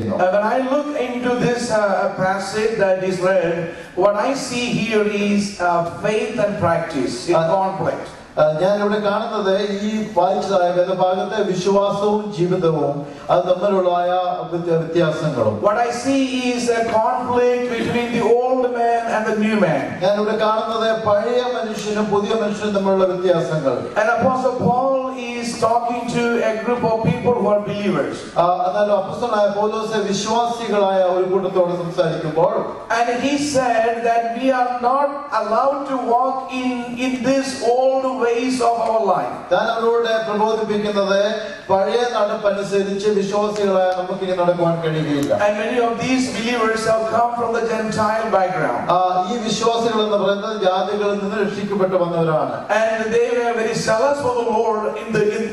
When I look into this passage that is read, what I see here is faith and practice in conflict. ഞാൻ ഇവിടെ കാണുന്നത് ഈ വായിച്ചതായ വേദഭാഗത്തെ വിശ്വാസവും ജീവിതവും അത് തമ്മിലുള്ളതായ വ്യത്യാസങ്ങളും. What I see is a conflict between the old man and the new man. ഞാൻ ഇവിടെ കാണുന്നത് പഴയ മനുഷ്യനും പുതിയ മനുഷ്യനും തമ്മിലുള്ള വ്യത്യാസങ്ങൾ. And Apostle Paul is talking to a group of people who are believers. എന്നാൽ അപ്പോസ്തലനായ പൗലോസ് വിശ്വാസികളായ ഒരു കൂട്ടത്തോട് സംസാരിക്കുമ്പോൾ, and he said that we are not allowed to walk in this old ways of our life. താൻ അവരോട് പ്രബോധിപ്പിക്കുന്നത് പഴയ നടപ്പനുസരിച്ച് വിശ്വാസികളായ നമുക്ക് ഇങ്ങനെ നടക്കുവാൻ കഴിയുകയില്ല. And many of these believers have come from the Gentile background. ഈ വിശ്വാസികൾ എന്ന് പറയുന്നത് ജാതികളിൽ നിന്ന് രക്ഷിക്കപ്പെട്ടു വന്നവരാണ്. And they were very zealous for the Lord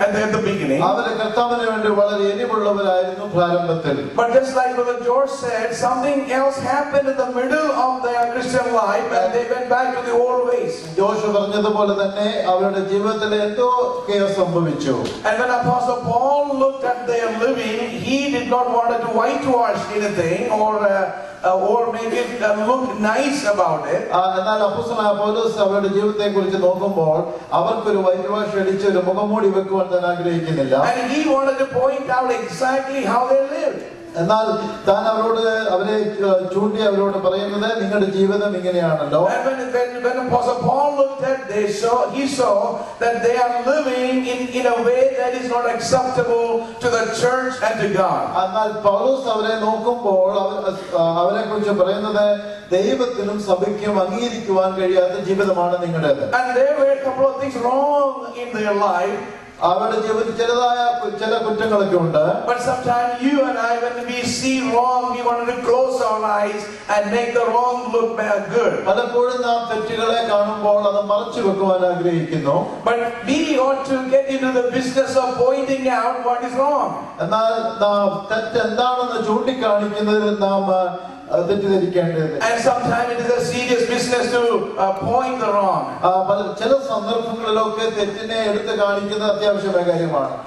at the beginning. അവരെ കർത്താവിന് വേണ്ടി വളരെ എരിവുള്ളവരായിരുന്നു പ്രാരംഭത്തിൽ. But just like Brother George said, something else happened in the middle of their Christian life and they went back to the old ways. Josh പറഞ്ഞതുപോലെ തന്നെ അവരുടെ ജീവിതത്തിൽ എന്തോ സംഭവിച്ചു. And when Apostle Paul looked at their living, he did not want to whitewash anything or make it look nice about it. എന്നാൽ അപ്പോസ്തലനായ പൗലോസ് അവരുടെ ജീവിതത്തെക്കുറിച്ച് നോക്കുമ്പോൾ അവർക്കൊരു വൈറ്റ് വാഷ് അടിച്ച് ഒരു മുഖംമൂടി വെക്കുവാൻ താൻ ആഗ്രഹിക്കുന്നില്ല. And he wanted to point out exactly how they lived. എന്നാൽ താൻ അവരെ ചൂണ്ടി അവരോട് പറയുന്നത് നിങ്ങളുടെ ജീവിതം ഇങ്ങനെയാണല്ലോ. When Apostle Paul looked at he saw that they are living in a way that is not acceptable to the church and to God. എന്നാൽ പൗലോസ് അവരെ നോക്കുമ്പോൾ അവരെ കുറിച്ച് പറയുന്നത് ദൈവത്തിനും സഭയ്ക്കും അംഗീകരിക്കുവാൻ കഴിയാത്ത ജീവിതമാണ് നിങ്ങളുടേത്. And there were a couple of things wrong in their life. അവരുടെ ജീവിതത്തിൽ ചില കുറ്റങ്ങളൊക്കെ ഉണ്ട്. But sometimes you and I, when we see wrong, we want to close our eyes and make the wrong look good. പലപ്പോഴും നാം തെറ്റുകളെ കാണുമ്പോൾ അത് മറച്ചു വെക്കുവാൻ ആഗ്രഹിക്കുന്നു. But we ought to get into the business of pointing out what is wrong. എന്നാൽ നാം തെറ്റ് എന്താണെന്ന് ചൂണ്ടിക്കാണിക്കുന്നതിൽ നാം തെറ്റിദ്ധരിക്കേണ്ടത്. And sometimes it is a serious business to point the wrong. ചില സന്ദർഭങ്ങളിലൊക്കെ തെറ്റിനെ എടുത്തു കാണിക്കുന്നത് അത്യാവശ്യമായ കാര്യമാണ്.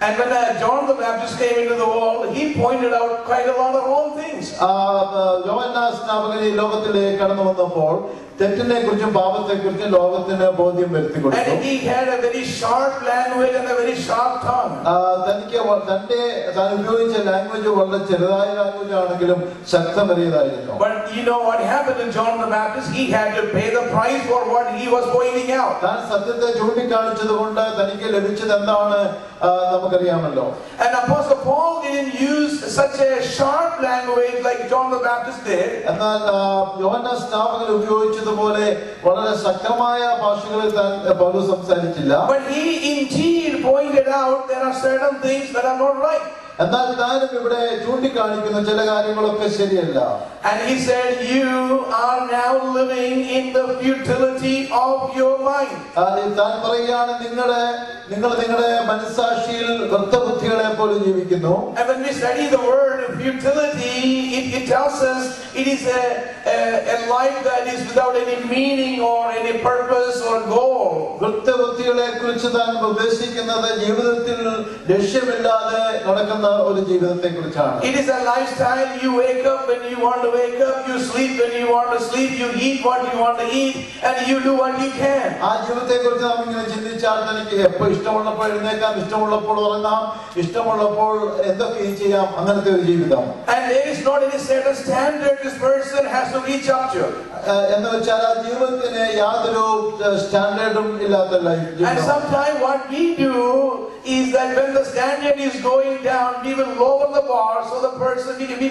And when John the Baptist came into the world, he pointed out quite a lot of wrong things. യോഹന്നാൻ സ്നാപകൻ ഈ ലോകത്തിലേക്ക് കടന്നു വന്നപ്പോൾ തെറ്റിനെ കുറിച്ചും പാപത്തെ കുറിച്ചും ലോകത്തിന് ബോധ്യം വരുത്തി കൊടുത്തു. And he had a very sharp language and a very sharp tongue. താൻ ഉപയോഗിച്ച ലാംഗ്വേജ് വളരെ ചെറുതായ ലാംഗ്വേജ് ആണെങ്കിലും ശക്തമേറിയതായിരുന്നു. But you know what happened to John the Baptist? He had to pay the price for what he was pointing out. താൻ സത്യത്തെ ചൂണ്ടിക്കാണിച്ചത് കൊണ്ട് തനിക്ക് ലഭിച്ചത് എന്താണ് നമുക്കറിയാമല്ലോ. And Apostle Paul didn't use such a sharp language like John the Baptist did. എന്നാൽ യോഹന്നാൻ സ്നാപകൻ ഉപയോഗിച്ചതുപോലെ വളരെ ശക്തമായ ഭാഷകളിൽ പൗലോസ് സംസാരിച്ചില്ല. But he indeed pointed out there are certain things that are not right. എന്നാൽ താനും ഇവിടെ ചൂണ്ടിക്കാണിക്കുന്ന ചില കാര്യങ്ങളൊക്കെ ശരിയല്ല. And he said, you are now living in the futility of your mind. താൻ പറയുകയാണ് നിങ്ങളുടെ മനസ്സാക്ഷിയിൽ വൃത്തബുദ്ധികളെ പോലെ ജീവിക്കുന്നു. And when we study the word futility, it tells us it is a life that is without any meaning or any purpose or goal. വൃത്തബുദ്ധികളെ കുറിച്ച് താൻ ഉദ്ദേശിക്കുന്നത് ജീവിതത്തിൽ ലക്ഷ്യമില്ലാതെ നടക്കുന്ന ഒരു ജീവിതത്തെ കുറിച്ചാണ്. It is a lifestyle. You wake up when you want to wake up, you sleep when you want to sleep, you eat what you want to eat, and you do what you can. ആ ജീവിതത്തെ കുറിച്ച് നാം ഇങ്ങനെ ചിന്തിച്ചാൽ തനിക്ക് എപ്പോൾ ഇഷ്ടമുള്ളപ്പോൾ എഴുന്നേക്കാം, ഇഷ്ടമുള്ളപ്പോൾ ഉറങ്ങാം, ഇഷ്ടമുള്ളപ്പോൾ എന്തൊക്കെയും ചെയ്യാം, അങ്ങനത്തെ ഒരു ജീവിതം. And there is not any certain standard this person has to reach up to. എന്ന് വെച്ചാൽ ആ ജീവിതത്തിന് യാതൊരു സ്റ്റാൻഡേർഡും ഇല്ലാത്ത life. And sometimes what we do is that when the standard is going down, we will lower the bar so the person we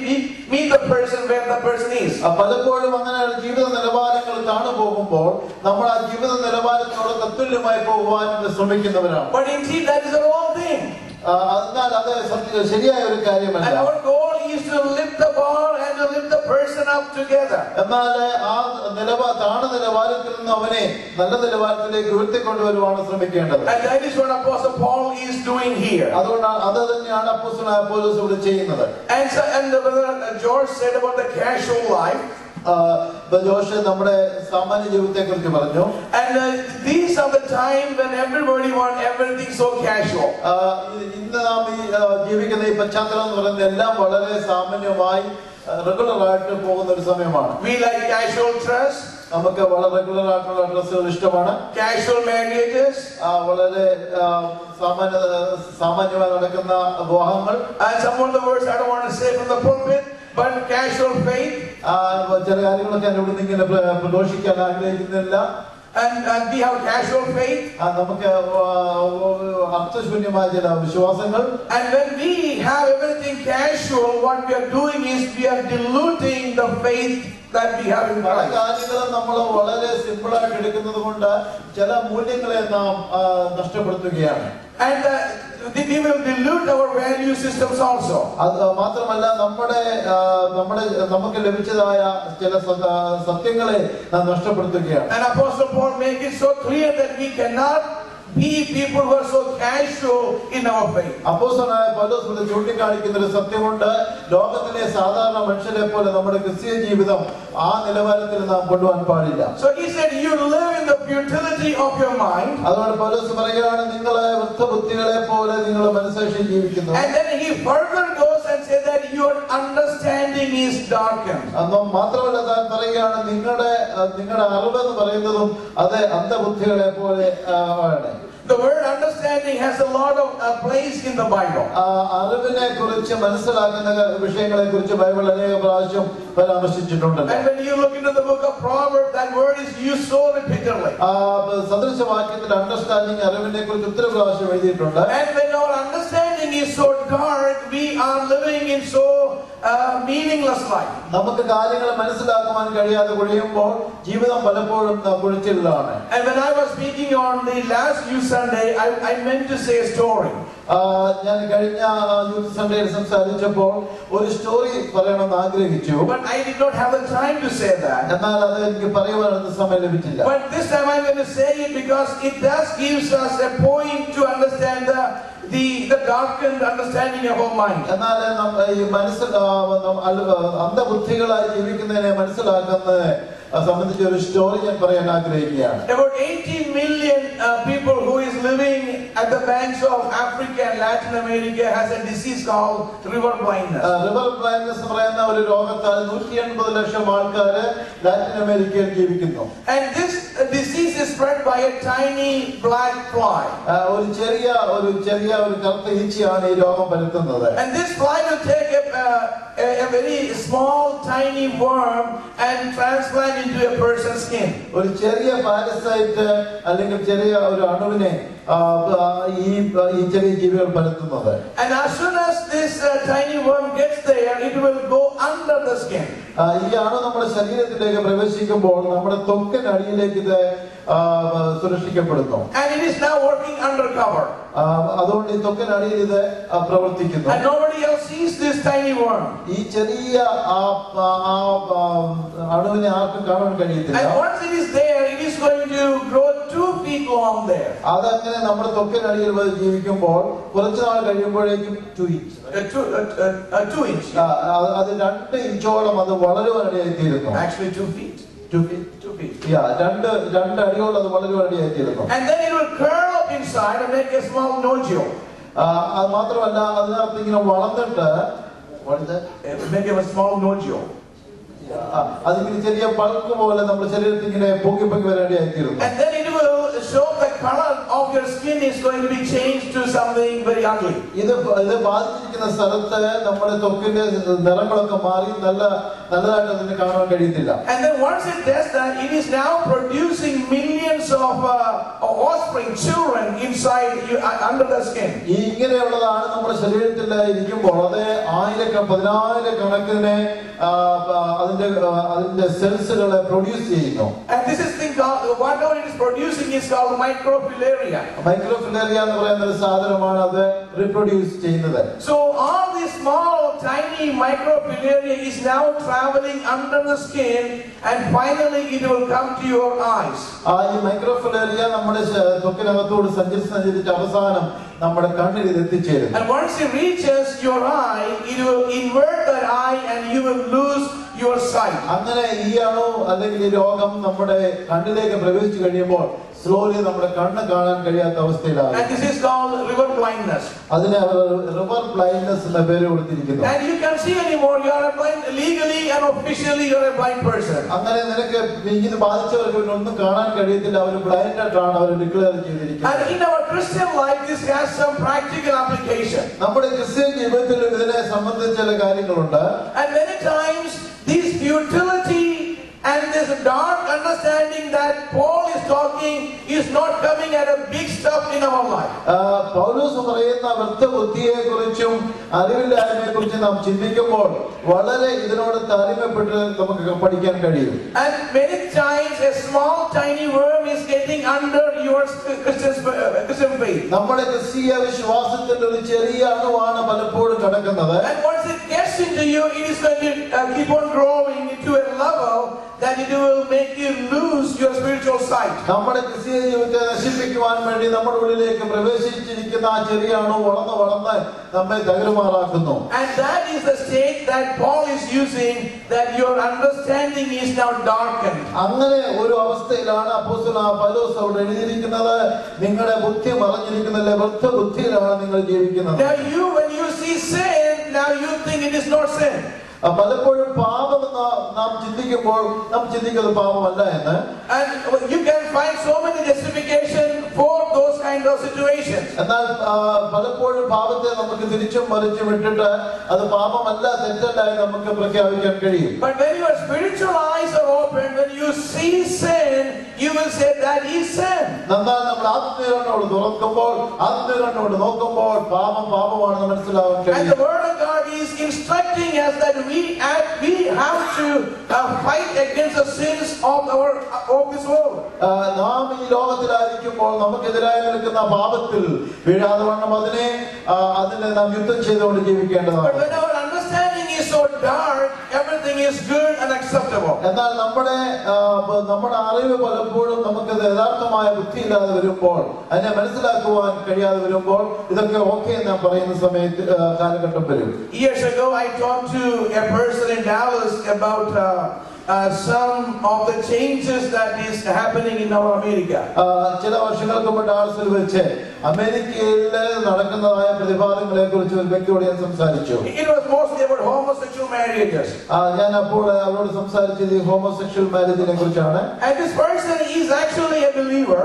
meet the person where the person is. പലപ്പോഴും അങ്ങനെ ജീവിത നിലവാരങ്ങൾ താണു പോകുമ്പോൾ നമ്മൾ ആ ജീവിത നിലവാരത്തോട് തത്തുല്യമായി പോകുവാൻ ശ്രമിക്കുന്നവരാണ്. But indeed that is the wrong thing. എന്നാൽ അത് ശരിയായ ഒരു കാര്യമല്ല. And our goal is to lift the bar and to lift the person up together. എന്നാൽ ആ താണ നിലവാരത്തിൽ നിന്ന് അവനെ നല്ല നിലവാരത്തിലേക്ക് ഉയർത്തിക്കൊണ്ടുവരുവാണ് ശ്രമിക്കേണ്ടത്. And that is what Apostle Paul is doing here. അതുകൊണ്ടാണ് അത് തന്നെയാണ് അപ്പോസ്തലനായ പൗലോസ് ഇവിടെ ചെയ്യുന്നത്. And Brother George said about the casual life. Josh നമ്മുടെ സാമാന്യ ജീവിതത്തെ കുറിച്ച് പറഞ്ഞു. And these are the time when everybody want everything so casual. ഇന്ന് നാം ഈ ജീവിക്കുന്ന ഈ പശ്ചാത്തലം എന്ന് പറയുന്നത് എല്ലാം വളരെ സാമാന്യമായി റെഗുലർ ആയിട്ട് പോകുന്ന ഒരു സമയമാണ്. We like casual dress. നമുക്ക് വളരെ റെഗുലർ ആയിട്ടുള്ള ഡ്രസ്സുകൾ ഇഷ്ടമാണ്. Casual marriages. വളരെ സാമാന്യമായി നടക്കുന്ന വിവാഹങ്ങൾ. And some of the words I don't want to say from the pulpit, but casual faith. ചില കാര്യങ്ങളൊക്കെ ഇവിടെ ഇങ്ങനെ പ്രഘോഷിക്കാൻ ആഗ്രഹിക്കുന്നില്ല. And we have casual faith. നമുക്ക് അർത്ഥശൂന്യമായ ചില വിശ്വാസങ്ങൾ. And when we have everything casual, what we are doing is we are diluting the faith that we have in Christ. കാര്യങ്ങളും നമ്മൾ വളരെ സിമ്പിൾ ആയിട്ട് എടുക്കുന്നത് കൊണ്ട് ചില മൂല്യങ്ങളെ നാം നഷ്ടപ്പെടുത്തുകയാണ്. And we will dilute our value systems also. അത് മാത്രമല്ല നമുക്ക് ലഭിച്ചതായ ചില സത്യങ്ങളെ നാം നഷ്ടപ്പെടുത്തുകയാണ്. And Apostle Paul makes it so clear that we cannot be people who are so casual in our faith. അപ്പോസ്തലനായ പൗലോസ് ഇവിടെ ചൂണ്ടിക്കാണിക്കുന്ന ഒരു സത്യമുണ്ട്. ലോകത്തിലെ സാധാരണ മനുഷ്യരെ പോലെ നമ്മുടെ ക്രിസ്തീയ ജീവിതം ആ നിലവാരത്തിൽ നാം കൊണ്ടുപോകാൻ പാടില്ല. So he said you live in the futility of your mind. അതുകൊണ്ട് പൗലോസ് പറയുകയാണ് നിങ്ങളെ വൃദ്ധബുദ്ധികളെ പോലെ നിങ്ങൾ മനസ്സാക്ഷി ജീവിക്കുന്നു. And then he further goes and says that your understanding is darkened. മാത്രമല്ല താൻ പറയുകയാണ് നിങ്ങളുടെ അറിവ് എന്ന് പറയുന്നതും അത് അന്ധബുദ്ധികളെ പോലെ ആണ്. The word understanding has a lot of place in the Bible. അറിവിനെ കുറിച്ച് മനസ്സിലാക്കുന്ന വിഷയങ്ങളെ കുറിച്ച് ബൈബിൾ അനേക പ്രാവശ്യം പരാമർശിച്ചിട്ടുണ്ട്. And when you look into the book of Proverbs, that word is used so repeatedly. സദൃശവാക്യത്തിൽ അണ്ടർസ്റ്റാൻഡിംഗ് അറിവിനെ കുറിച്ച് ഒത്തിരി പ്രാവശ്യം എഴുതിയിട്ടുണ്ട്. And when our understanding is so dark, we are living in so meaningless life. നമുക്ക് കാര്യങ്ങൾ മനസ്സിലാക്കുവാൻ കഴിയാതെ കഴിയുമ്പോൾ ജീവിതം പലപ്പോഴും കുഴിച്ചിലാണ്. And when I was speaking on the last youth Sunday, I meant to say a story. ഞാൻ കഴിഞ്ഞ യൂത്ത് സൺഡേയിൽ സംസാരിച്ചപ്പോൾ ഒരു സ്റ്റോറി പറയണമെന്ന് ആഗ്രഹിച്ചു. But I did not have the time to say that. എന്നാൽ അത് എനിക്ക് പറയുവാനൊന്നും സമയം ലഭിച്ചില്ല. But this time I'm going to say it because it does gives us a point to understand the darkened understanding of our mind. എന്നാൽ ഈ അന്ധബുദ്ധികളായി ജീവിക്കുന്നതിനെ മനസ്സിലാക്കുന്നത് സംബന്ധിച്ച ഒരു സ്റ്റോറി ഞാൻ പറയാൻ ആഗ്രഹിക്കുകയാണ്. About 18 million people who is living at the banks of Africa and Latin America has a disease called river blindness. River blindness എന്ന് പറയുന്ന ഒരു രോഗത്താൽ 180 ലക്ഷം ആൾക്കാർ ലാറ്റിൻ അമേരിക്കയിൽ ജീവിക്കുന്നു. And this disease is spread by a tiny black fly. ഒരു ചെറിയ കറുത്ത ഈച്ചയാണ് ഈ രോഗം പരത്തുന്നത്. And this fly will take a very small tiny worm and transplant into a person's skin. ഒരു ചെറിയ പാരസൈറ്റ് അല്ലെങ്കിൽ ചെറിയ ഒരു അണുവിനെ ഈ ചെറിയ ജീവികൾ പരത്തുന്നത്. And as soon as this tiny worm gets there, it will go under the skin. ഈ അണു നമ്മുടെ ശരീരത്തിലേക്ക് പ്രവേശിക്കുമ്പോൾ നമ്മുടെ ത്വക്കിനടിയിലേക്ക് ഇത് സുരക്ഷിക്കപ്പെടുന്നു. And it is now working undercover. അതുകൊണ്ട് ഈ ത്വക്കിനടിയിൽ ഇത് പ്രവർത്തിക്കുന്നു. And nobody else sees this tiny worm. ഈ ചെറിയ അണുവിനെ ആർക്കും കാണാൻ കഴിയത്തില്ല. And once it is there, it is going to grow 2 feet long there. അതങ്ങനെ നമ്മുടെ ത്വക്കിനടിയിൽ ജീവിക്കുമ്പോൾ കുറച്ചു നാൾ കഴിയുമ്പോഴേക്കും 2 inch. 2 inch. അത് 2 ഇഞ്ചോളം അത് വളരുവാനിടയായിത്തീരുന്നു. Actually 2 feet. 2 feet. 2 feet. Yeah, 2 അടിയോളം അത് വളരുവാനിടയായിത്തീരുന്നു. And then it will curl up inside and make a small nodule. അത് മാത്രമല്ല അതിനകത്ത് ഇങ്ങനെ വളർന്നിട്ട് make a small nodule. അതിങ്ങനെ ചെറിയ പൾക്ക് പോലെ നമ്മുടെ ശരീരത്തിൽ ഇങ്ങനെ പൊങ്ങി വരാനിടയായിത്തീരുന്നു. And then it will show the color of your skin is going to be changed to something very ugly. ഇത് ബാധിച്ചിരിക്കുന്ന സ്ഥലത്ത് നമ്മുടെ ത്വക്കിന്റെ നിറങ്ങളൊക്കെ മാറി നല്ലതായിട്ട് അതിനെ കാണാൻ കഴിയത്തില്ല. And then once it does that, it is now producing millions of offspring, children inside under the skin. ഇങ്ങനെയുള്ളതാണ് നമ്മുടെ ശരീരത്തിൽ ഇരിക്കുമ്പോൾ അത് 10,000-10,000 അതിന്റെ സെൽസുകളെ പ്രൊഡ്യൂസ് ചെയ്യുന്നു. And this is thing called whatever it is producing is called microfilaria. മൈക്രോഫിലേറിയ എന്ന് പറയുന്ന ഒരു സാധനമാണ് അത് റീപ്രൊഡ്യൂസ് ചെയ്യുന്നത്. So all these small tiny microfilaria is now traveling under the skin and finally it will come to your eyes. ഈ മൈക്രോഫിലേറിയ നമ്മുടെ ത്വക്കിനകത്തോട് സഞ്ചരിച്ച് അവസാനം നമ്മുടെ കണ്ണിൽ ഇത് എത്തിച്ചേരും. And once it reaches your eye, it will invert that eye and you will lose your sight. sight. അങ്ങനെ ഈ അണു അല്ലെങ്കിൽ ഈ രോഗം നമ്മുടെ കണ്ണിലേക്ക് പ്രവേശിച്ചു കഴിയുമ്പോൾ സ്ലോലി നമ്മുടെ കണ്ണ് കാണാൻ കഴിയാത്ത അവസ്ഥയിലാണ്. And this is called river blindness. അതിനെ റിവർ ബ്ലൈൻഡ്നെസ് എന്ന പേര് കൊടുത്തിരിക്കുന്നു. And you can see anymore. You are a blind legally and officially. You are a blind person. അങ്ങനെ നിനക്ക് ഇത് ബാധിച്ചവർക്ക് ഒന്നും കാണാൻ കഴിയത്തില്ല. അവർ ബ്ലൈൻഡ് ആണ് അവർ ഡിക്ലെയർ ചെയ്തിരിക്കുന്നത്. And in our Christian life, this has some practical application. നമ്മുടെ ക്രിസ്ത്യൻ ജീവിതത്തിൽ ഇതിനെ സംബന്ധിച്ച ചില കാര്യങ്ങളുണ്ട്. And many times this futility and this dark understanding that Paul is talking is not coming at a big stuff in our life. പൗലോസ് പറയുന്ന വൃത്തബുദ്ധിയെ കുറിച്ചും അറിവില്ലായ്മയെ കുറിച്ചും നാം ചിന്തിക്കുമ്പോൾ വളരെ ഇതിനോട് താരതമ്യപ്പെട്ട് നമുക്ക് പഠിക്കാൻ കഴിയും. And many times a small tiny worm is getting under your Christian faith. നമ്മുടെ ക്രിസ്തീയ വിശ്വാസത്തിന്റെ ഒരു ചെറിയ അണുവാണ് പലപ്പോഴും കിടക്കുന്നത്. And once it gets into you, it is going to keep on growing into a level that it will make you lose your spiritual sight. നമ്മുടെ ക്രിസ്തീയ ജീവിതത്തെ നശിപ്പിക്കുവാൻ വേണ്ടി നമ്മുടെ ഉള്ളിലേക്ക് പ്രവേശിച്ചിരിക്കുന്ന ആ ചെറിയ അണു വളർന്ന് വളർന്ന് നമ്മെ തകരുമാറാക്കുന്നു. And that is the state that Paul is using, that your understanding is now darkened. അങ്ങനെ ഒരു അവസ്ഥയിലാണ് അപ്പോസ്തലനായ പൗലോസ് അവിടെ എഴുതിയിരിക്കുന്നത്. നിങ്ങളുടെ ബുദ്ധി മറഞ്ഞിരിക്കുന്നതിലെ വൃത്ത ബുദ്ധിയിലാണ് നിങ്ങൾ ജീവിക്കുന്നത്. Now when you see sin, now you think it is not sin. പലപ്പോഴും പാപമെന്ന് നാം ചിന്തിക്കുമ്പോൾ നാം ചിന്തിക്കുന്നത് പാപമല്ല എന്ന്. And you can find so many justification for those kind of situations. എന്നാൽ പലപ്പോഴും പാപത്തെ നമുക്ക് തിരിച്ചും മറിച്ചും ഇട്ടിട്ട് അത് പാപമല്ല തെറ്റല്ല എന്ന് നമുക്ക് പ്രഖ്യാപിക്കാൻ കഴിയും. But when your spiritual eyes are open, when you see sin, you will say that is sin. എന്നാൽ നമ്മൾ ആത്മീയനോട് തുറക്കുമ്പോൾ ആത്മീയനോട് നോക്കുമ്പോൾ പാപമാണെന്ന് മനസ്സിലാവാൻ കഴിയും. And the word of God is instructing us that we have to fight against the sins of this world. നാം ഈ ലോകത്തിലായിരിക്കുമ്പോൾ നമുക്കെതിരായി നിൽക്കുന്ന പാപത്തിൽ വീഴാതെ വണ്ണം അതിനെ നാം യുദ്ധം ചെയ്തുകൊണ്ട് ജീവിക്കേണ്ടതാണ്. But when our understanding is so dark, everything is good and acceptable. എന്നാൽ നമ്മുടെ അറിവ് പലപ്പോഴും നമുക്ക് യഥാർത്ഥമായ ബുദ്ധിയില്ലാതെ വരുമ്പോൾ അതിനെ മനസ്സിലാക്കുവാൻ കഴിയാതെ വരുമ്പോൾ ഇതൊക്കെ ഓക്കെ എന്ന് പറയുന്ന സമയത്ത് കാലഘട്ടം വരും. Years ago I talked to a person in Dallas about some of the changes that is happening in our America. ചില വർഷങ്ങൾക്ക് മുമ്പ് ഡാളസിൽ വെച്ച് അമേരിക്കയിൽ നടക്കുന്നതായ പ്രതിഭാസങ്ങളെ കുറിച്ച് ഒരു വ്യക്തിയോട് ഞാൻ സംസാരിച്ചു. It was mostly about homosexual marriages. ഞാൻ അപ്പോൾ അവരോട് സംസാരിച്ചത് ഹോമോസെക്ഷൽ മാരേജിനെ കുറിച്ചാണ്. And this person is actually a believer.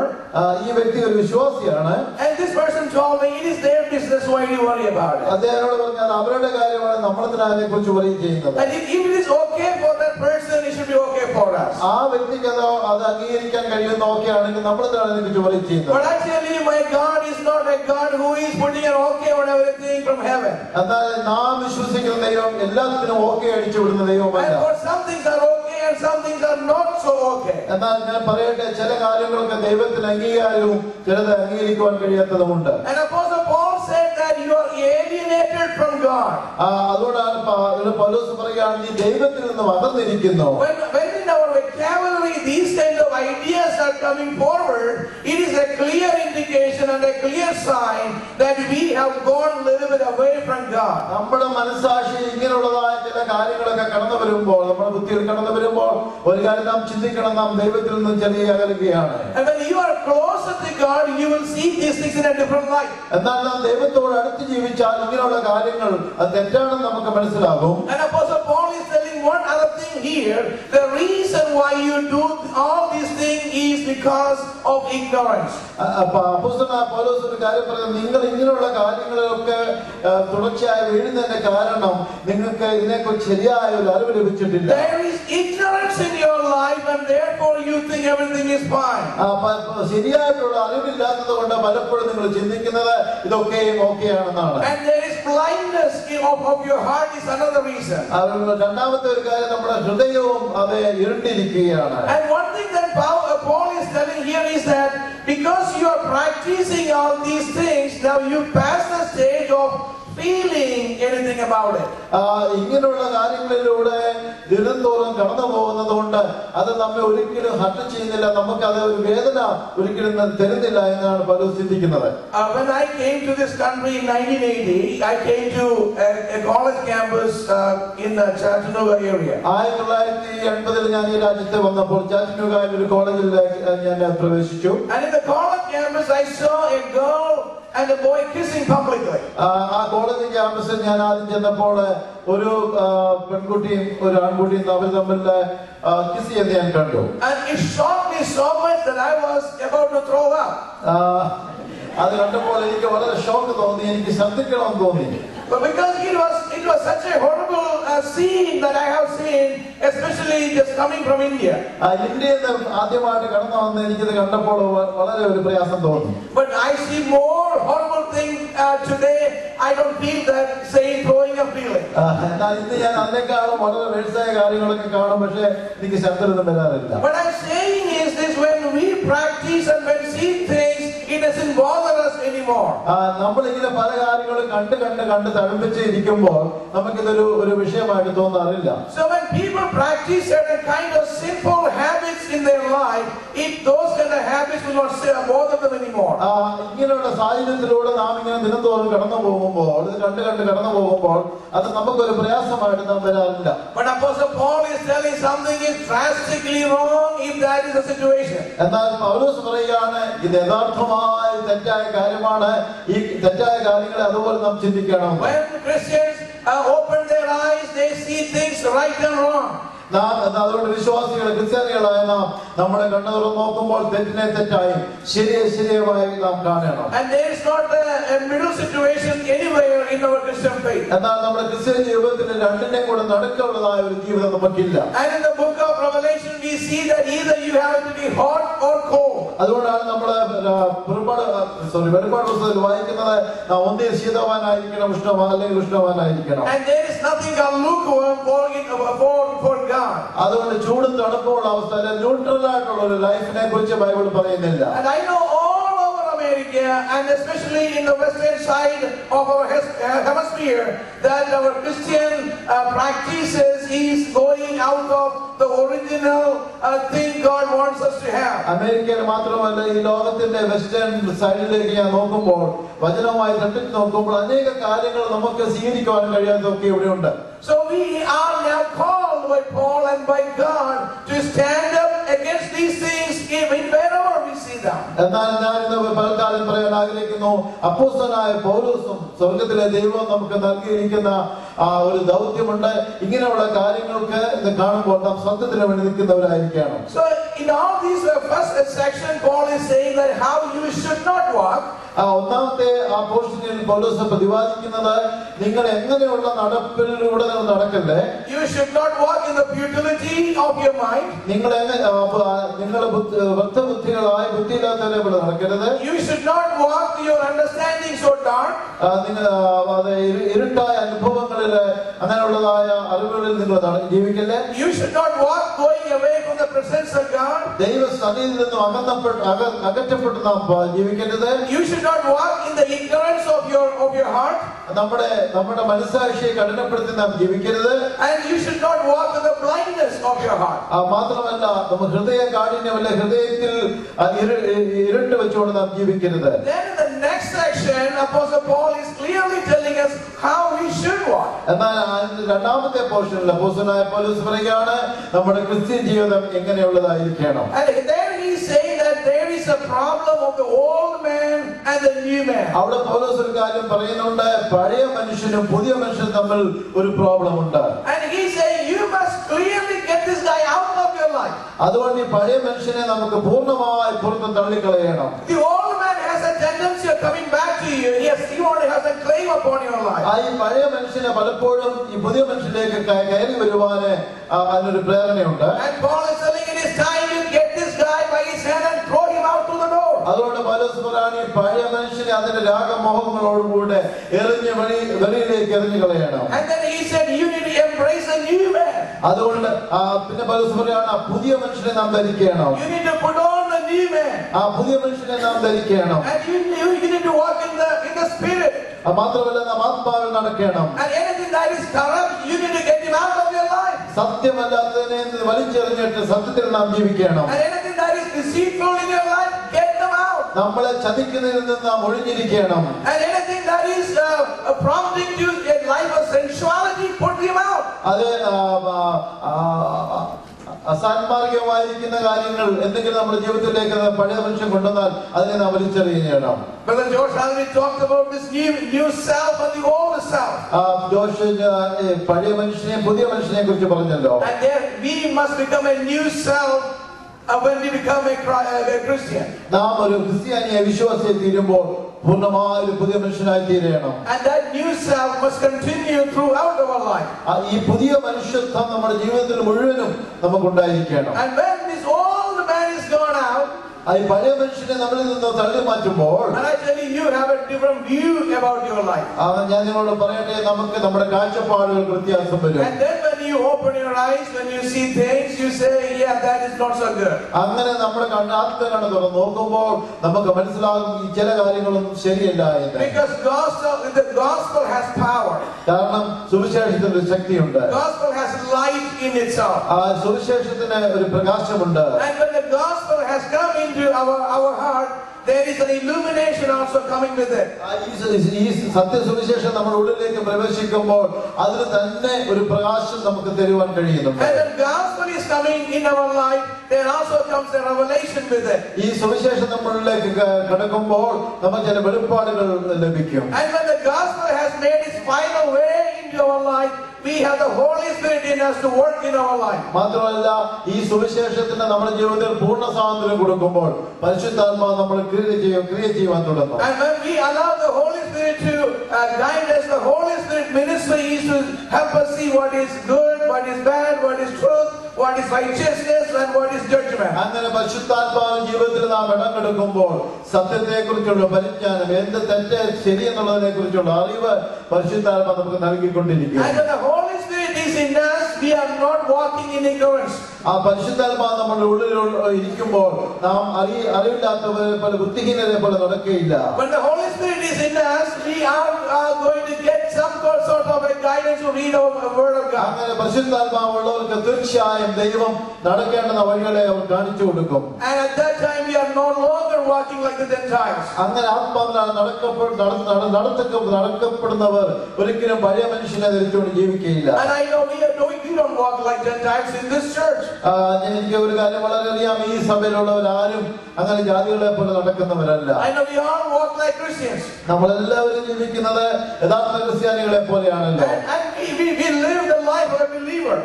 ഈ വ്യക്തി ഒരു വിശ്വാസിയാണ്. And this person told me it is their business, why do you worry about it? അദ്ദേഹത്തോട് പറഞ്ഞാൽ അവരുടെ കാര്യമാണ്, നമ്മളെന്തിനാ അതിനെ കുറിച്ച് worry ചെയ്യുന്നത്. And if it is okay for that person, it should be okay for us. ആ വ്യക്തിക്ക് അത് അംഗീകരിക്കാൻ കഴിയുന്ന ഓക്കെയാണെങ്കിൽ നമ്മളെന്തിനാ അതിനെ കുറിച്ച് worry ചെയ്യുന്നത്. But actually my God is not a God who is putting an okay on everything from heaven. എന്നാൽ നാം വിശ്വസിക്കുന്ന ദൈവം എല്ലാത്തിനും ഓക്കെ അടിച്ചു വിടുന്ന ദൈവമല്ല. And for some things are okay and some things are not so okay. എന്നാൽ ഞാൻ പറയട്ടെ, ചില കാര്യങ്ങളൊക്കെ ദൈവത്തിന് അംഗീകാരവും ചിലത് അംഗീകരിക്കുവാൻ കഴിയാത്തതുമുണ്ട്. And Apostle Paul said that you are alienated from God. അതുകൊണ്ടാണ് പൗലോസ് പറയുകയാണ്, നീ ദൈവത്തിൽ നിന്നും അകന്നിരിക്കുന്നു. When in our vocabulary these kind of ideas are coming forward, it is a clear indication and a clear sign that we have gone a little bit away from God. നമ്മുടെ മനസ്സാക്ഷി ഇങ്ങനെയുള്ളതായ ചില കാര്യങ്ങളൊക്കെ കടന്നു വരുമ്പോൾ, നമ്മുടെ ബുദ്ധിയിൽ കടന്നു വരുമ്പോൾ ഒരു കാര്യം നാം ചിന്തിക്കണം, നാം ദൈവത്തിൽ നിന്നും ചെറിയ അകലുകയാണ്. And when you are closer to God, you will see these things in a different light. എന്നാൽ നാം ദൈവത്തോട് അടുത്ത് ജീവിച്ചാൽ ഇങ്ങനെയുള്ള കാര്യങ്ങൾ അത് തെറ്റാണെന്ന് നമുക്ക് മനസ്സിലാകും. And Apostle Paul is telling one other thing here. The reason why you do all these things is because of ignorance. അപ്പോസ്തലനായ പൗലോസ് ഒരു കാര്യം പറയുന്നത്, നിങ്ങൾ ഇങ്ങനെയുള്ള കാര്യങ്ങളൊക്കെ തുടർച്ചയായി വീഴുന്നതിന്റെ കാരണം നിങ്ങൾക്ക് ഇതിനെക്കുറിച്ച് ശരിയായ ഒരു അറിവ് ലഭിച്ചിട്ടില്ല. There is ignorance in your life and therefore you think everything is fine. ശരിയായിട്ടുള്ള അറിവില്ലാത്തത് കൊണ്ട് പലപ്പോഴും നിങ്ങൾ ചിന്തിക്കുന്നത് ഇതൊക്കെയും ഓക്കെയാണെന്നാണ്. And there is blindness of your heart is another reason. രണ്ടാമത്തെ ഒരു കാര്യം, നമ്മുടെ ഹൃദയവും അത് ഇരുണ്ടിരിക്കുകയാണ്. And one thing that Paul is telling here is that because you are practicing all these things, now you pass the stage of feeling anything about it. ഇങ്ങനെയുള്ള കാര്യങ്ങളിലൂടെ ദിനംതോറും കടന്നു പോകുന്നത് കൊണ്ട് അത് നമ്മെ ഒരിക്കലും ഹർട്ട് ചെയ്യുന്നില്ല, നമുക്ക് അത് ഒരു വേദന ഒരിക്കലും തരുന്നില്ല എന്നാണ് പൗലോസ് ചിന്തിക്കുന്നത്. When I came to this country in 1980, I came to a college campus in the Chattanooga area. 1980 ഞാൻ ഈ രാജ്യത്ത് വന്നപ്പോൾ ചാറ്റനൂഗയിൽ ഒരു കോളേജിൽ ഞാൻ പ്രവേശിച്ചു. And in the college campus I saw a girl and a boy kissing publicly. ആ college ക്യാമ്പസിൽ ഞാൻ ആദ്യം ചെന്നപ്പോൾ ഒരു പെൺകുട്ടിയും ഒരു ആൺകുട്ടിയും അവർ തമ്മിൽ കിസ് ചെയ്യുന്നത് ഞാൻ കണ്ടു. And it shocked me so much that I was about to throw up. അത് കണ്ടപ്പോൾ എനിക്ക് വളരെ ഷോക്ക് തോന്നി, എനിക്ക് ശ്രദ്ധിക്കണമെന്ന് തോന്നി. But because it was such a horrible scene that I have seen, especially just coming from India. ഇന്ത്യയിൽ നിന്ന് ആദ്യമായിട്ട് കടന്നു വന്ന് എനിക്കിത് കണ്ടപ്പോൾ വളരെ ഒരു പ്രയാസം തോന്നി. But I see more horrible things today. I don't feel that same throwing up feeling. എന്നാൽ ഇന്ന് ഞാൻ അതിനേക്കാളും വളരെ വേഴ്സായ കാര്യങ്ങളൊക്കെ കാണും, പക്ഷെ എനിക്ക് ശബ്ദമൊന്നും വരാറില്ല. What I'm saying is this: when we practice and when see things, it doesn't bother us anymore. നമ്മൾ ഇങ്ങനെ പല കാര്യങ്ങളും കണ്ട് തടുപ്പിച്ച് ഇരിക്കുമ്പോൾ നമുക്കിതൊരു ഒരു വിഷയമായിട്ട് തോന്നാറില്ല. So when people practice certain kind of sinful habits in their life, those kind of habits will not bother them anymore. ഇങ്ങനെയുള്ള സാഹചര്യത്തിലൂടെ നാം ഇങ്ങനെ ദിനംതോറും കടന്നു പോകുമ്പോൾ ഇത് കണ്ട് കടന്നു പോകുമ്പോൾ അത് നമുക്കൊരു പ്രയാസമായിട്ട് നാം വരാറില്ല. But Apostle Paul is telling something is drastically wrong if that is the situation. എന്നാൽ പൗലോസ് പറയുകയാണ് ഇത് യഥാർത്ഥമായ തെറ്റായ കാര്യമാണ്, ഈ തെറ്റായ കാര്യങ്ങളെ അതുപോലെ നാം ചിന്തിക്കണം. When Christians open their eyes, they see things right and wrong. അതുകൊണ്ട് വിശ്വാസികളെ ക്രിസ്ത്യാനികളായ നാം നമ്മുടെ കണ്ണുകൾ നോക്കുമ്പോൾ തെറ്റിനെ തെറ്റായും ശരിയായി നാം കാണണം. And there is not a middle situation anywhere in our Christian faith. എന്നാൽ നമ്മുടെ ക്രിസ്ത്യൻ ജീവിതത്തിൽ രണ്ടിനെയും കൂടെ നടുക്കുള്ളതായ ഒരു ജീവിതം നമുക്കില്ല. And in the book of Revelation we see that either you have to be hot or cold. അതുകൊണ്ടാണ് നമ്മൾ വെളിപ്പാട് പുസ്തകത്തിൽ വായിക്കുന്നത് ഒന്നേ ശീതവാനായിരിക്കണം അല്ലെങ്കിൽ ഉഷ്ണവാനായിരിക്കണം. And there is nothing lukewarm for God. അതുകൊണ്ട് ചൂടും തണുപ്പുള്ള അവസ്ഥ ന്യൂട്രൽ ആയിട്ടുള്ള ഒരു ലൈഫിനെ കുറിച്ച് ബൈബിൾ പറയുന്നില്ല. And I know all over America and especially in the western side of our hemisphere that our Christian practices is going out of the original thing God wants us to have. അമേരിക്കയിൽ മാത്രമല്ല ഈ ലോകത്തിന്റെ western സൈഡിലേക്ക് ഞാൻ നോക്കുമ്പോൾ വചനവുമായി തട്ടിൽ നോക്കുമ്പോൾ അനേക കാര്യങ്ങൾ നമുക്ക് സ്വീകരിക്കുവാൻ കഴിയാത്തതൊക്കെ ഇവിടെയുണ്ട്. So we are now called by Paul and by God to stand up against these things wherever we see them. എന്നാൽ ഞാൻ ഇന്ന് പലകാലം പറയാൻ ആഗ്രഹിക്കുന്നു, അപ്പോസ്തലനായ പൗലോസും സ്വർഗത്തിലെ ദൈവവും നമുക്ക് നൽകിയിരിക്കുന്ന ഒരു ദൗത്യമുണ്ട്. ഇങ്ങനെയുള്ള കാര്യങ്ങൾക്ക് ഇത് കാണുമ്പോൾ നാം സത്യത്തിന് വേണ്ടി നിൽക്കുന്നവരായിരിക്കണം. So in all these first section Paul is saying that how you should not walk. ഒന്നാമത്തെ ആ പോർഷനിൽ പൗലോസ് പ്രതിപാദിക്കുന്നത് നിങ്ങൾ എങ്ങനെയുള്ള നടപ്പിലൂടെ നടക്കല്ലേ. You should not walk in the futility of your mind. നിങ്ങൾ വ്യക്തബുദ്ധികളായി ബുദ്ധിയില്ലാത്തവരെ പോലെ നടക്കരുത്. You should not walk your understanding so dark. ഇരുട്ടായ അനുഭവങ്ങളിൽ അങ്ങനെയുള്ളതായ അറിവുകളിൽ നിങ്ങൾ ജീവിക്കല്ലേ. You should not walk going away from the presence of God. ദൈവ സന്നിധിയിൽ നിന്നും അകറ്റപ്പെട്ട് നാം ജീവിക്കരുത്. You should not walk in the ignorance of your heart. നമ്മുടെ മനസ്സാക്ഷിയെ കഠിനപ്പെടുത്തി നാം ജീവിക്കരുത്. And you should not walk in the blindness of your heart. മാത്രമല്ല നമ്മൾ ഹൃദയ കാഠിന്യമല്ല ഹൃദയത്തിൽ ഇരുട്ട് വെച്ചുകൊണ്ട് നാം ജീവിക്കരുത്. Then in the next section Apostle Paul is clearly telling us how we should walk. എന്നാൽ രണ്ടാമത്തെ പോർഷനിൽ അപ്പോസ്തലനായ പൗലോസ് പറയുകയാണ് നമ്മുടെ ക്രിസ്ത്യൻ ജീവിതം എങ്ങനെയുള്ളതായിരിക്കണം. And there he is saying that there is a problem of the old man and the new man. അവിടെ പൗലോസ് ഒരു കാര്യം പറയുന്നുണ്ട്, പഴയ മനുഷ്യനും പുതിയ മനുഷ്യനും തമ്മിൽ ഒരു പ്രോബ്ലം ഉണ്ട്. And he is saying you must clearly get this guy out of your life. അതുകൊണ്ട് ഈ പഴയ മനുഷ്യനെ നമുക്ക് പൂർണ്ണമായി പുറത്ത് തള്ളിക്കളയണം. The old man has a tendency of coming back to you. Yes, he only has a claim upon your life. ഈ പഴയ മനുഷ്യനെ പലപ്പോഴും ഈ പുതിയ മനുഷ്യനിലേക്ക് കയറി വരുവാന് അതിനൊരു പ്രേരണയുണ്ട്. And Paul is telling it is time you get this guy by his hand and throw him out to the door. അതുകൊണ്ട് പൗലോസ് പറയുന്നു ഈ പഴയ മനുഷ്യനെ അതിന്റെ രാഗമോഹങ്ങളോടുകൂടെ എറിഞ്ഞ് വെളിയിലേക്ക് എറിഞ്ഞു കളയണം. And then he said you need to embrace a new man. അതുകൊണ്ട് പിന്നെ പൗലോസ് പറയുകയാണ് പുതിയ മനുഷ്യനെ നാം ധരിക്കണം. You need to put on the new man. പുതിയ മനുഷ്യനെ നാം ധരിക്കണം. And you need to walk in the spirit. മാത്രമല്ല നാം ആത്മാവിൽ നടക്കണം. And anything that is corrupt, you need to get him out of your life. സത്യമല്ലാത്തതിനെ വലിച്ചെറിഞ്ഞിട്ട് സത്യത്തിൽ നാം ജീവിക്കണം. And anything that is deceitful in your life, get them out. നമ്മളെ ചതിക്കുന്നതിൽ നിന്ന് നാം ഒഴിഞ്ഞിരിക്കണം. And anything that is prompting you a life of sensuality, put him out. അത് അസാൻമാർഗമായിരിക്കുന്ന കാര്യങ്ങൾ എന്തെങ്കിലും നമ്മുടെ ജീവിതത്തിലേക്ക് പഴയ മനുഷ്യൻ കൊണ്ടുവന്നാൽ അതിനെ നാം വലിച്ചെറിയണം. Brother George already talked about this new self and the old self. Josh പഴയ മനുഷ്യനെ പുതിയ മനുഷ്യനെ കുറിച്ച് പറഞ്ഞല്ലോ. And there we must become a new self when we become a Christian. നാം ഒരു ക്രിസ്ത്യാനിയെ വിശ്വാസിയെ തീരുമ്പോൾ പൂർണ്ണമായ ഒരു പുതിയ മനുഷ്യനായി തീരണം. And that new self must continue throughout our life. ഈ പുതിയ മനുഷ്യത്വം നമ്മുടെ ജീവിതത്തിൽ മുഴുവനും നമുക്കുണ്ടായിരിക്കണം. And when this old man is gone out, ഈ പഴയ മനുഷ്യനെ നമ്മളിൽ നിന്ന് തള്ളി മാറ്റുമ്പോൾ, and I tell you, you have a different view about your life. ഞാൻ നിങ്ങളോട് പറയട്ടെ, നമുക്ക് നമ്മുടെ കാഴ്ചപ്പാടുകൾ വ്യത്യാസം വരും. And then when you open your eyes, when you see things, you say, yeah, that is not so good. അങ്ങനെ നമ്മുടെ ആത്മകണ്ണ് തുറന്ന് നോക്കുമ്പോൾ നമുക്ക് മനസ്സിലാകും ഈ ചില കാര്യങ്ങളൊന്നും ശരിയല്ല എന്ന്. Because the gospel has power. കാരണം സുവിശേഷത്തിന് ഒരു ശക്തിയുണ്ട്. Gospel has light in itself. സുവിശേഷത്തിന് ഒരു പ്രകാശമുണ്ട്. And when the gospel has come into our heart, there is an illumination also coming with it. ഈ സത്യസുവിശേഷം നമ്മുടെ ഉള്ളിലേക്ക് പ്രവേശിക്കുമ്പോൾ അതിന് തന്നെ ഒരു പ്രകാശം നമുക്ക് തരുവാൻ കഴിയുന്നുണ്ട്. And the gospel is coming in our life, there also comes a revelation with it. ഈ സുവിശേഷം നമ്മളിലേക്ക് കടക്കുമ്പോൾ നമുക്ക് ചില വെളിപ്പാടുകൾ ലഭിക്കും. And when the gospel has made its final way into our life, we have the Holy Spirit in us to work in our life. മാത്രമല്ല ഈ സുവിശേഷത്തിന് നമ്മുടെ ജീവിതത്തിൽ പൂർണ്ണ സ്വാതന്ത്ര്യം കൊടുക്കുമ്പോൾ പരിശുദ്ധാത്മാവ് നമ്മളെ ക്രിയ ചെയ്യാൻ തുടങ്ങും. And when we allow the Holy Spirit to guide us, the Holy Spirit ministry is to help us see what is good, what is bad, what is truth, what is righteousness, and what is judgment. അങ്ങനെ പരിശുദ്ധാത്മാവ് ജീവിതത്തിൽ നാം ഇടപെടുമ്പോൾ സത്യത്തെക്കുറിച്ചുള്ള പരിജ്ഞാനം, എന്ത് തെറ്റ് ശരി എന്നുള്ളതിനെ കുറിച്ചുള്ള അറിവ് പരിശുദ്ധാത്മാവ് നമുക്ക് നൽകിക്കൊണ്ടിരിക്കും. And when the Holy Spirit is in us, we are not walking in ignorance. ആ പരിശുദ്ധാത്മാവ് നമ്മുടെ ഉള്ളിൽ ഇരിക്കുമ്പോൾ നാം അറിവില്ലാത്തവരെ പോലെ ബുദ്ധിഹീനരെ പോലെ നടക്കുകയില്ല. When the Holy Spirit is in us, we are going to get some sort of a guidance to read the word of God. അങ്ങനെ പരിശുദ്ധാത്മാവുള്ളവർക്ക് തീർച്ചയായും ദൈവം നടക്കേണ്ടുന്ന വഴികളെ അവർ കാണിച്ചു കൊടുക്കും. And at that time we are no longer walking like the Gentiles. അങ്ങനെ ആത്മാവിനാൽ നടക്കപ്പെടുന്നവർ ഒരിക്കലും പഴയ മനുഷ്യനെ ധരിച്ചുകൊണ്ട് ജീവിക്കുകയില്ല. And I know we don't walk like Gentiles in this church. എനിക്ക് ഒരു കാര്യം വളരെ അറിയാം, ഈ സഭയിലുള്ളവർ ആരും അങ്ങനെ ജാതികളെ പോലെ നടക്കുന്നവരല്ല. I know we all walk like Christians. നമ്മളെല്ലാവരും ജീവിക്കുന്നത് യഥാർത്ഥ ക്രിസ്ത്യാനികളെ പോലെയാണല്ലോ. And we live the life of a believer.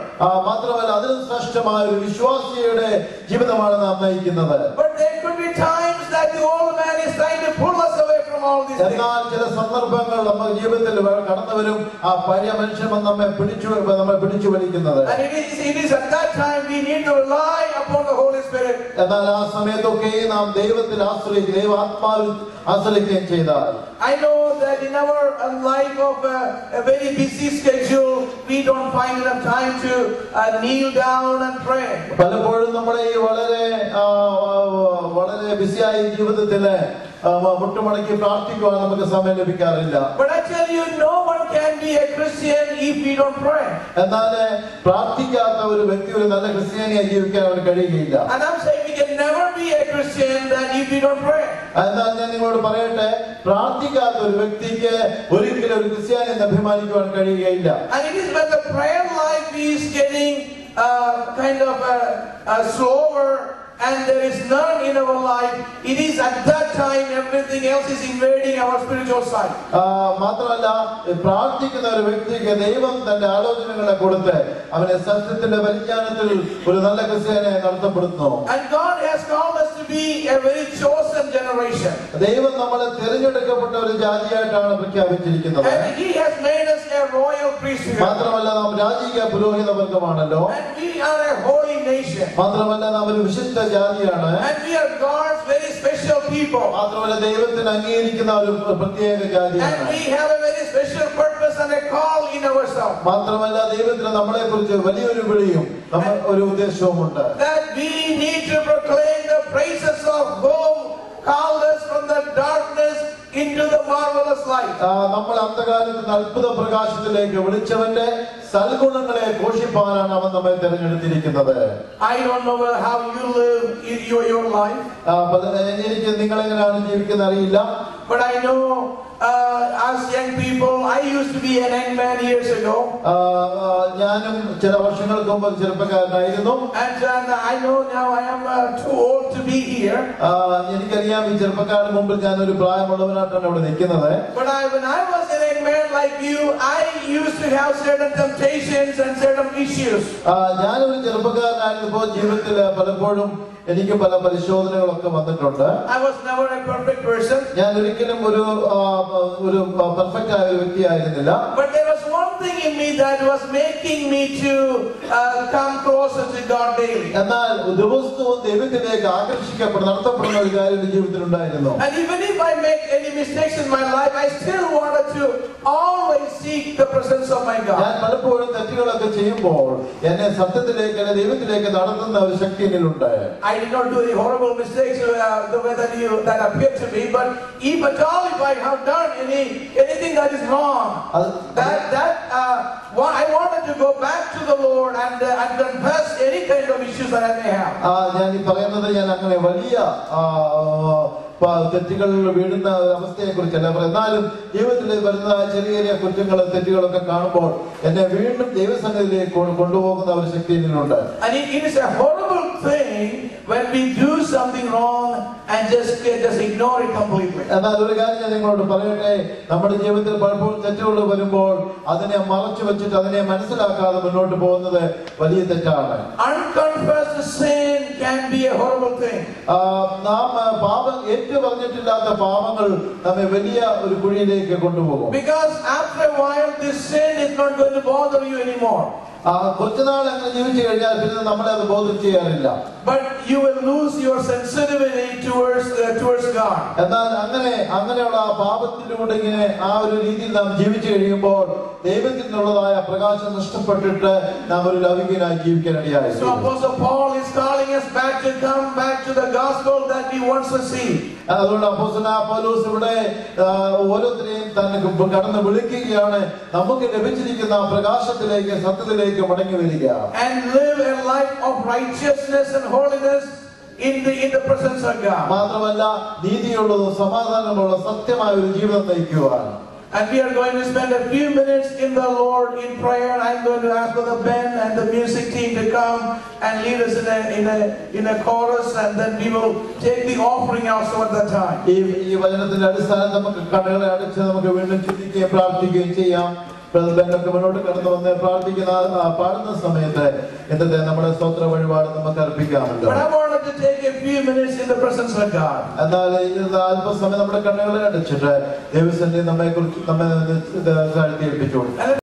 മാത്രമല്ല അതിന് ശ്രേഷ്ഠമായ ഒരു വിശ്വാസിയുടെ ജീവിതമാണ് നാം നയിക്കുന്നത്. But there could be times that the old man is trying to pull us away from all these things. എന്നാൽ ചില സന്ദർഭങ്ങൾ നമ്മുടെ ജീവിതത്തിൽ കടന്നു വരും, ആ പഴയ മനുഷ്യൻ നമ്മെ പിടിച്ചു വലിക്കുന്നത്. And it is at that time we need to rely upon the Holy Spirit. എന്നാൽ ആ സമയത്തൊക്കെ നാം ദൈവത്തിൽ ആശ്രയിക്കുകയും ദൈവാത്മാവിൽ ആശ്രയിക്കുകയും ചെയ്താൽ, I know that in our life of a very busy schedule, we don't find enough time to kneel down and pray. പലപ്പോഴും നമ്മുടെ ഈ വളരെ ബിസിയായ ജീവിതത്തില് മുട്ടുമടക്കി പ്രാർത്ഥിക്കുവാൻ നമുക്ക് സമയം ലഭിക്കാറില്ല. But I tell you, no one can be a Christian if we don't pray. എന്നാൽ പ്രാർത്ഥിക്കാത്ത ഒരു വ്യക്തി ഒരു നല്ല ക്രിസ്ത്യാനിയായി ജീവിക്കാൻ അവന് കഴിയുകയില്ല. And I'm saying we can never be a Christian if we don't pray. എന്നാൽ ഞാൻ നിങ്ങളോട് പറയട്ടെ, പ്രാർത്ഥിക്കാത്ത ഒരു വ്യക്തിക്ക് ഒരിക്കലും ഒരു ക്രിസ്ത്യാനി അഭിമാനിക്കുവാൻ കഴിയുകയില്ല. And it is when the prayer life is getting kind of slower and there is none in our life, it is at that time everything else is invading our spiritual side. മാത്രമല്ല പ്രാർത്ഥിക്കുന്ന ഒരു വ്യക്തിക്ക് ദൈവം തന്റെ ആലോചനകളെ കൊടുത്ത് അവനെ സത്യത്തിന്റെ പരിജ്ഞാനത്തിൽ ഒരു നല്ല ക്രിസ്ത്യാനിയെ നടത്തപ്പെടുന്നു. And God has called us to be a very chosen generation. ദൈവം നമ്മളെ തിരഞ്ഞെടുക്കപ്പെട്ട ഒരു ജാതിയായിട്ടാണ് പ്രഖ്യാപിച്ചിരിക്കുന്നത്. And He has made us a royal priesthood. മാത്രമല്ല നാം രാജകീയ പുരോഹിത വർഗമാണല്ലോ. And we are a holy nation. മാത്രമല്ല നാം ഒരു വിശുദ്ധ ജാതിയാണ്. And we are God's very special people. മാത്രമല്ല ദൈവത്തിന് അംഗീകരിക്കുന്ന ഒരു പ്രത്യേക ജാതിയാണ്. And we have a very special purpose and a call in ourselves. മാത്രമല്ല ദൈവത്തിന് നമ്മളെ കുറിച്ച് വലിയൊരു വിളിയും ഒരു ഉദ്ദേശവുമുണ്ട്. That we need to proclaim the praises of whom called us from the darkness into the marvelous light. നമ്മൾ അന്ധകാരത്തിൽ അത്ഭുത പ്രകാശത്തിലേക്ക് വിളിച്ചവന്റെ സൽഗുണങ്ങളെ ഘോഷിപ്പാനാണ് അവൻ നമ്മെ തിരഞ്ഞെടുത്തിരിക്കുന്നത്. I don't know how you live in your life. എനിക്ക് നിങ്ങൾ എങ്ങനെയാണ് ജീവിക്കുന്നത് അറിയില്ല. But I know as young people, I used to be an young man years ago. ഞാനും ചില വർഷങ്ങൾക്ക് മുമ്പ് ചെറുപ്പക്കാരനായിരുന്നു. And I know now I am too old to be here. എനിക്കറിയാം ഈ ചെറുപ്പക്കാരന് മുമ്പിൽ ഞാൻ ഒരു പ്രായമുള്ളവനായിട്ടാണ് ഇവിടെ നിൽക്കുന്നത്. But when I was a young man like you, I used to have certain temptations and certain issues. ഞാനൊരു ചെറുപ്പക്കാരനായിരുന്നപ്പോൾ ജീവിതത്തിൽ പലപ്പോഴും എനിക്ക് പല പരിശോധനകളൊക്കെ വന്നിട്ടുണ്ട്. I was never a perfect person. ഞാൻ ഒരിക്കലും ഒരു പെർഫെക്റ്റ് ആയ ഒരു വ്യക്തിയായിരുന്നില്ല. But there was one thing in me that was making me to come closer to God daily. എന്നാൽ ദിവസവും ദൈവത്തിലേക്ക് നടത്തപ്പെടുന്ന ഒരു കാര്യം എന്റെ ജീവിതത്തിൽ ഉണ്ടായിരുന്നു. And even if I make any mistakes in my life, I still wanted to always seek the presence of my God. ഞാൻ പലപ്പോഴും തെറ്റുകളൊക്കെ ചെയ്യുമ്പോൾ എന്നെ സത്യത്തിലേക്ക് എന്നെ ദൈവത്തിലേക്ക് നടത്തുന്ന ഒരു ശക്തി എന്നിലുണ്ട്. I did not do any horrible mistakes the way that appeared to me, but if at all if I have done anything that is wrong, I wanted to go back to the Lord and confess any kind of issues that I may have. ഞാൻ ഈ പറയുന്നത് ഞാൻ അങ്ങനെ വലിയ തെറ്റുകളിൽ വീഴുന്ന അവസ്ഥയെ കുറിച്ചല്ല. എന്നാലും ജീവിതത്തിൽ വരുന്ന ചെറിയ ചെറിയ കുറ്റങ്ങളും തെറ്റുകളൊക്കെ കാണുമ്പോൾ എന്നെ വീണ്ടും ദൈവസന്നിധിയിലേക്ക് കൊണ്ടുപോകുന്ന ഒരു ശക്തി ഇതിനുണ്ട്. And it is a horrible thing when we do something wrong and just ignore it completely. എന്നാൽ ഒരു കാര്യം ഞാൻ നിങ്ങളോട് പറയട്ടെ, നമ്മുടെ ജീവിതത്തിൽ പലപ്പോഴും തെറ്റുകൾ വരുമ്പോൾ അതിനെ മറച്ചു വെച്ചിട്ട് അതിനെ മനസ്സിലാക്കാതെ മുന്നോട്ട് പോകുന്നത് വലിയ തെറ്റാണ്. Unconfessed sin can be a horrible thing. നാം പാപം പറഞ്ഞിട്ടില്ലാത്ത പാപങ്ങൾ നമ്മെ വലിയ ഒരു കുഴിയിലേക്ക് കൊണ്ടുപോകും. Because after a while this sin is not going to bother you anymore. കുറച്ചുനാൾ അങ്ങനെ ജീവിച്ചു കഴിഞ്ഞാൽ പിന്നെ നമ്മളെ അത് ബോധം ചെയ്യാറില്ല. But you will lose your sensitivity towards God. എന്നാൽ അങ്ങനെയുള്ള ആ പാപത്തിലൂടെ ഇങ്ങനെ ആ ഒരു രീതിയിൽ നാം ജീവിച്ചു കഴിയുമ്പോൾ ദൈവത്തിൽ നിന്നുള്ളതായ പ്രകാശം നഷ്ടപ്പെട്ടിട്ട് നാം ഒരു ലൗകികനായി ജീവിക്കാനിടയായി. So Apostle Paul is calling us to come back to the gospel that we once received. അതുകൊണ്ട് അപ്പോസ്തലനായ പൗലോസ് ഇവിടെ ഓരോരുത്തരെയും തന്നെ കടന്ന് വിളിക്കുകയാണ്, നമുക്ക് ലഭിച്ചിരിക്കുന്ന പ്രകാശത്തിലേക്ക് സത്യത്തിലേക്ക് മടങ്ങി വരിക. And live a life of righteousness and holiness in the presence of God. മാത്രമല്ല നീതിയുള്ളതും സമാധാനമുള്ള സത്യമായ ഒരു ജീവിതം നയിക്കുവാൻ. And we are going to spend a few minutes in the Lord in prayer. I'm going to ask Brother Ben and the music team to come and lead us in a chorus, and then we will take the offering also at that time. ഈ വചനത്തിന്റെ അടിസ്ഥാനം നമുക്ക് കണ്ണുകളെ അടച്ച് നമുക്ക് വീണ്ടും ചിന്തിക്കുകയും പ്രാർത്ഥിക്കുകയും ചെയ്യാം. പ്രസിഡന്റൊക്കെ മുന്നോട്ട് കടന്നു വന്ന് പാടുന്ന സമയത്ത് ഇന്നത്തെ നമ്മുടെ സ്തോത്ര വഴിപാട് നമുക്ക് അർപ്പിക്കാമല്ലോ. എന്നാൽ അല്പസമയം നമ്മുടെ കണ്ണുകളെ അടച്ചിട്ട് ദൈവസന്നിധി നമ്മെ താഴ്ത്തി ഏൽപ്പിച്ചു.